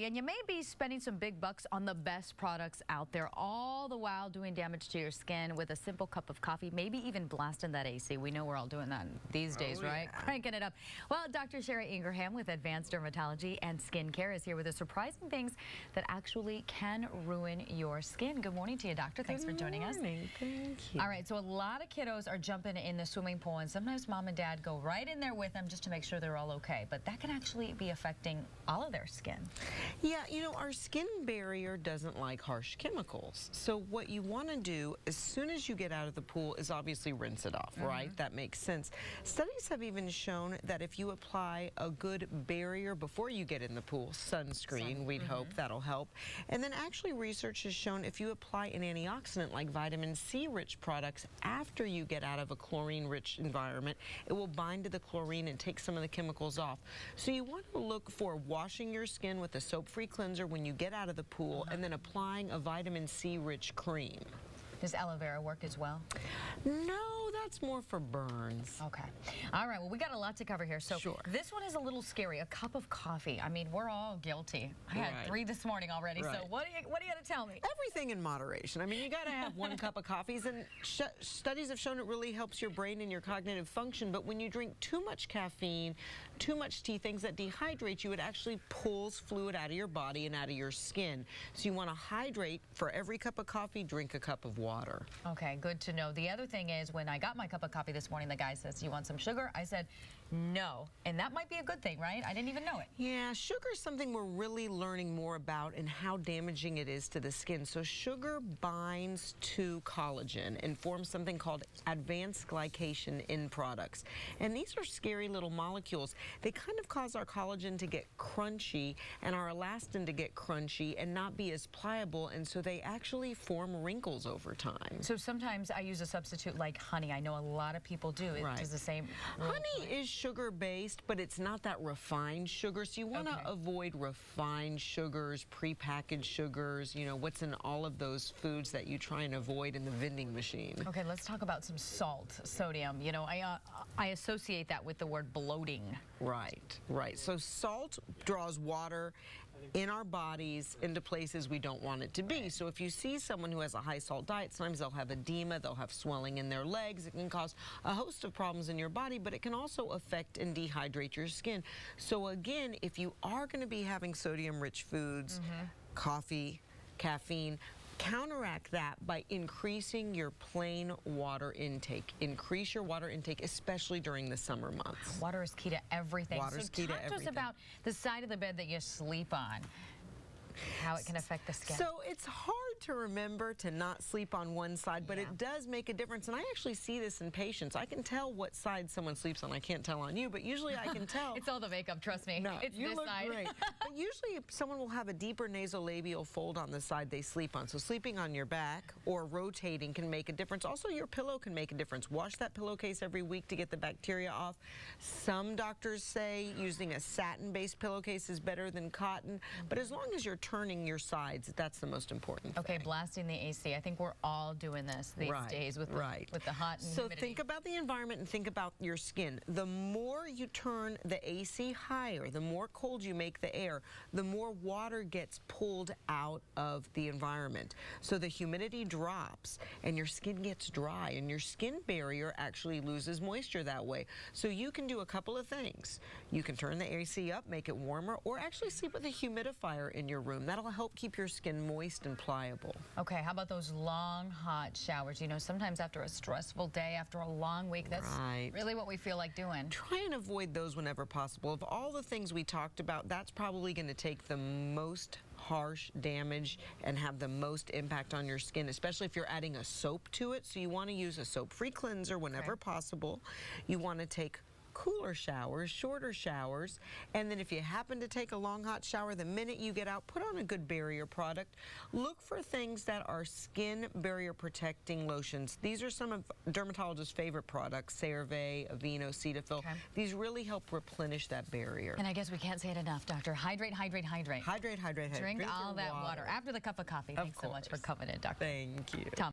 And you may be spending some big bucks on the best products out there, all the while doing damage to your skin with a simple cup of coffee, maybe even blasting that AC. We know we're all doing that these days, right? Yeah. Cranking it up. Well, Dr. Sherry Ingraham with Advanced Dermatology and Skincare is here with the surprising things that actually can ruin your skin. Good morning to you, doctor. Thanks for joining us. Thank you. All right, so a lot of kiddos are jumping in the swimming pool, and sometimes mom and dad go right in there with them just to make sure they're all okay. But that can actually be affecting all of their skin. Yeah, you know, our skin barrier doesn't like harsh chemicals. So what you want to do as soon as you get out of the pool is obviously rinse it off, right? That makes sense. Studies have even shown that if you apply a good barrier before you get in the pool, sunscreen, we'd hope that'll help. And then actually research has shown if you apply an antioxidant like vitamin C rich products after you get out of a chlorine rich environment, it will bind to the chlorine and take some of the chemicals off. So you want to look for washing your skin with a soap-free cleanser when you get out of the pool and then applying a vitamin C rich cream. Does aloe vera work as well? No, that's more for burns. Okay. All right, well, we got a lot to cover here. So this one is a little scary. A cup of coffee. I mean, we're all guilty. I had 3 this morning already. So what do you got to tell me? Everything in moderation. I mean, you got to have 1 cup of coffees, and studies have shown it really helps your brain and your cognitive function. But when you drink too much caffeine, too much tea, things that dehydrate you, it actually pulls fluid out of your body and out of your skin. So you want to hydrate. For every cup of coffee, drink a cup of water. Okay, good to know. The other thing is, when I got my cup of coffee this morning, the guy says, "You want some sugar?" I said, "No." And that might be a good thing, right? I didn't even know it. Yeah, sugar is something we're really learning more about and how damaging it is to the skin. So sugar binds to collagen and forms something called advanced glycation in products. And these are scary little molecules. They kind of cause our collagen to get crunchy and our elastin to get crunchy and not be as pliable, and so they actually form wrinkles over time. So sometimes I use a substitute like honey. I know a lot of people do. It does the same. Honey is sugar-based, but it's not that refined sugar, so you want to avoid refined sugars, prepackaged sugars, you know, what's in all of those foods that you try and avoid in the vending machine. Okay, let's talk about some salt, sodium. You know, I associate that with the word bloating. Right. So salt draws water in our bodies into places we don't want it to be. So if you see someone who has a high salt diet, sometimes they'll have edema, they'll have swelling in their legs. It can cause a host of problems in your body, but it can also affect and dehydrate your skin. So again, if you are going to be having sodium-rich foods, coffee, caffeine, counteract that by increasing your plain water intake. Increase your water intake, especially during the summer months. Water is key to everything. Water is key to everything. Talk to us about the side of the bed that you sleep on, how it can affect the skin. So it's hard to remember to not sleep on one side, but it does make a difference. And I actually see this in patients. I can tell what side someone sleeps on. I can't tell on you, but usually I can tell. It's all the makeup, trust me. No, it's you this look side. great. But usually someone will have a deeper nasolabial fold on the side they sleep on. So sleeping on your back or rotating can make a difference. Also, your pillow can make a difference. Wash that pillowcase every week to get the bacteria off. Some doctors say using a satin-based pillowcase is better than cotton, but as long as you're turning your sides, that's the most important thing. Okay, blasting the AC. I think we're all doing this these days with the hot and humidity. So think about the environment and think about your skin. The more you turn the AC higher, the more cold you make the air, the more water gets pulled out of the environment. So the humidity drops and your skin gets dry, and your skin barrier actually loses moisture that way. So you can do a couple of things. You can turn the AC up, make it warmer, or actually sleep with a humidifier in your room. That'll help keep your skin moist and pliable. Okay, how about those long hot showers? You know, sometimes after a stressful day, after a long week, that's really what we feel like doing. Try and avoid those whenever possible. Of all the things we talked about, that's probably going to take the most harsh damage and have the most impact on your skin, especially if you're adding a soap to it. So you want to use a soap-free cleanser whenever possible. You want to take cooler showers, shorter showers, and then if you happen to take a long hot shower, the minute you get out, put on a good barrier product. Look for things that are skin barrier protecting lotions. These are some of dermatologists' favorite products, CeraVe, Aveeno, Cetaphil. These really help replenish that barrier. And I guess we can't say it enough, doctor. Hydrate, hydrate, hydrate. Hydrate, hydrate, hydrate. Drink all that water after the cup of coffee. Thanks so much for coming in, doctor. Thank you. Tom.